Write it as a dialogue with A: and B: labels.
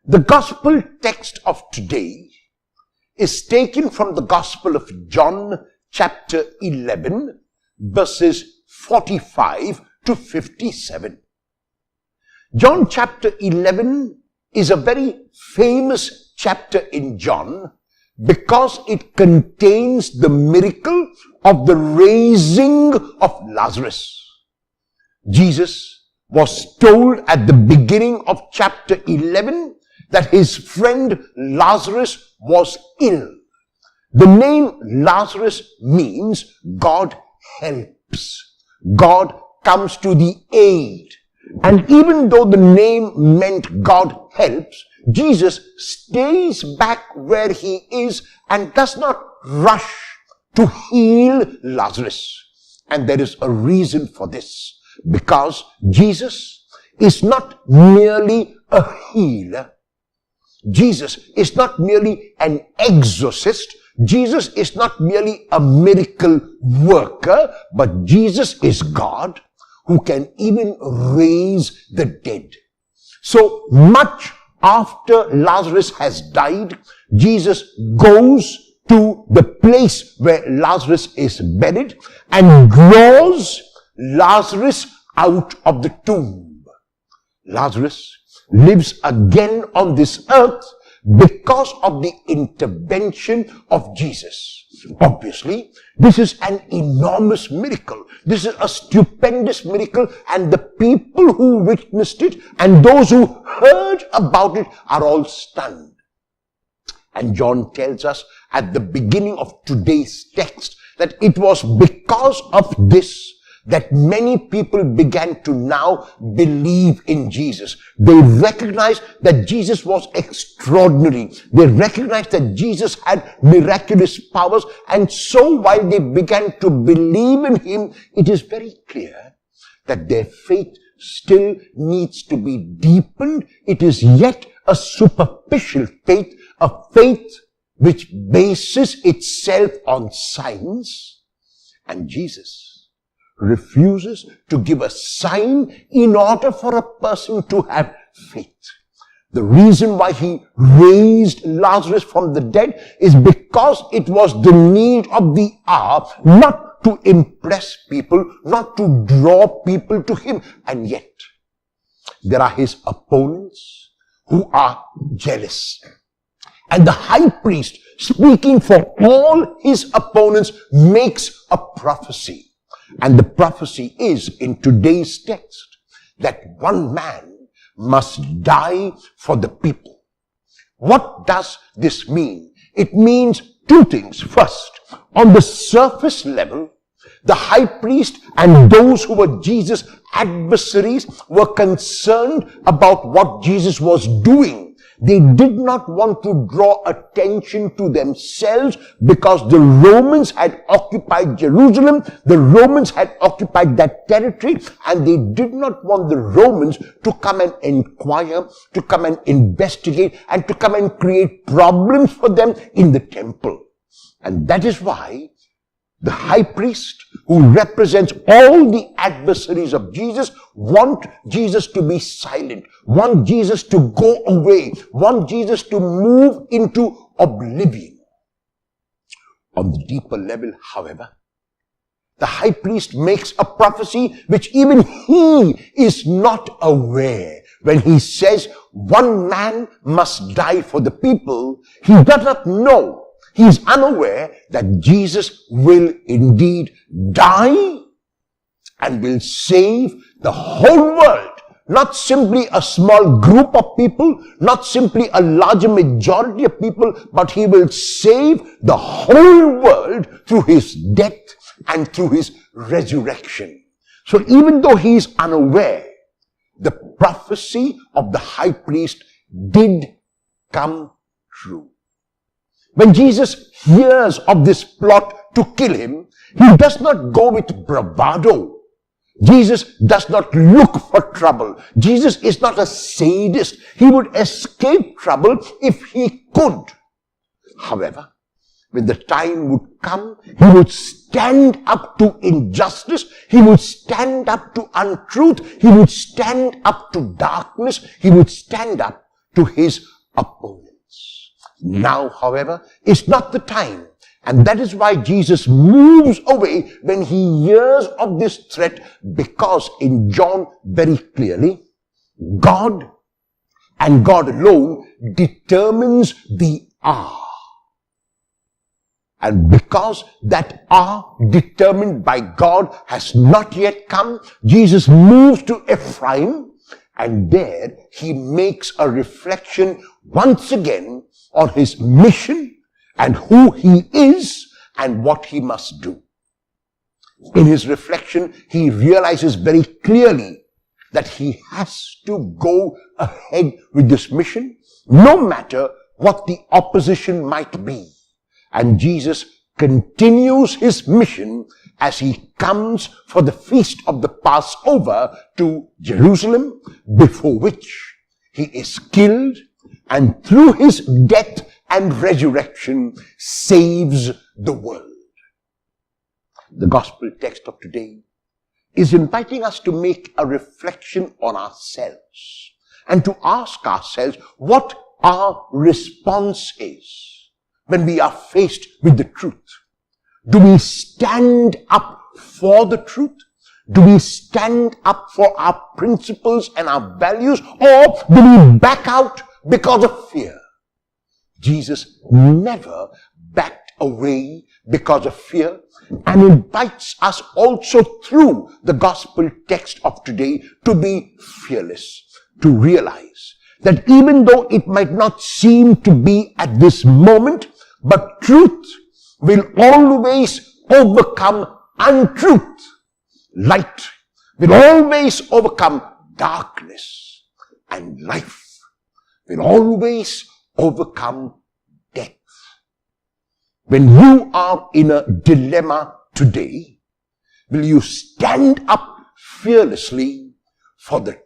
A: The gospel text of today is taken from the Gospel of John chapter 11 verses 45 to 57. John chapter 11 is a very famous chapter in John because it contains the miracle of the raising of Lazarus. Jesus was told at the beginning of chapter 11 that his friend Lazarus was ill. The name Lazarus means God helps. God comes to the aid. And even though the name meant God helps, Jesus stays back where he is and does not rush to heal Lazarus. And there is a reason for this, because Jesus is not merely a healer. Jesus is not merely an exorcist. Jesus is not merely a miracle worker, but Jesus is God who can even raise the dead. So much after Lazarus has died, Jesus goes to the place where Lazarus is buried and draws Lazarus out of the tomb. Lazarus lives again on this earth because of the intervention of Jesus. Obviously, this is an enormous miracle. This is a stupendous miracle, and the people who witnessed it and those who heard about it are all stunned. And John tells us at the beginning of today's text that it was because of this that many people began to now believe in Jesus. They recognized that Jesus was extraordinary. They recognized that Jesus had miraculous powers. And so while they began to believe in him, it is very clear that their faith still needs to be deepened. It is yet a superficial faith, a faith which bases itself on signs. And Jesus refuses to give a sign in order for a person to have faith. The reason why he raised Lazarus from the dead is because it was the need of the hour, not to impress people, not to draw people to him. And yet, there are his opponents who are jealous. And the high priest, speaking for all his opponents, makes a prophecy. And the prophecy is in today's text that one man must die for the people. What does this mean? It means two things. First, on the surface level, the high priest and those who were Jesus' adversaries were concerned about what Jesus was doing. They did not want to draw attention to themselves because the Romans had occupied Jerusalem. The Romans had occupied that territory, and they did not want the Romans to come and inquire, to come and investigate, and to come and create problems for them in the temple. And that is why the high priest, who represents all the adversaries of Jesus, want Jesus to be silent, want Jesus to go away, want Jesus to move into oblivion. On the deeper level, however, the high priest makes a prophecy which even he is not aware. When he says one man must die for the people, he does not know. He is unaware that Jesus will indeed die and will save the whole world. Not simply a small group of people, not simply a larger majority of people, but he will save the whole world through his death and through his resurrection. So even though he is unaware, the prophecy of the high priest did come true. When Jesus hears of this plot to kill him, he does not go with bravado. Jesus does not look for trouble. Jesus is not a sadist. He would escape trouble if he could. However, when the time would come, he would stand up to injustice. He would stand up to untruth. He would stand up to darkness. He would stand up to his opponents. Now, however, is not the time. And that is why Jesus moves away when he hears of this threat, because in John very clearly, God and God alone determines the hour. And because that hour determined by God has not yet come, Jesus moves to Ephraim, and there he makes a reflection once again on his mission and who he is and what he must do. In his reflection, he realizes very clearly that he has to go ahead with this mission, no matter what the opposition might be. And Jesus continues his mission as he comes for the feast of the Passover to Jerusalem, before which he is killed, and through his death and resurrection saves the world. The gospel text of today is inviting us to make a reflection on ourselves and to ask ourselves what our response is when we are faced with the truth. Do we stand up for the truth? Do we stand up for our principles and our values, or do we back out because of fear? Jesus never backed away because of fear, and invites us also through the gospel text of today to be fearless, to realize that even though it might not seem to be at this moment, but truth will always overcome untruth. Light will always overcome darkness, and life will always overcome death. When you are in a dilemma today, will you stand up fearlessly for the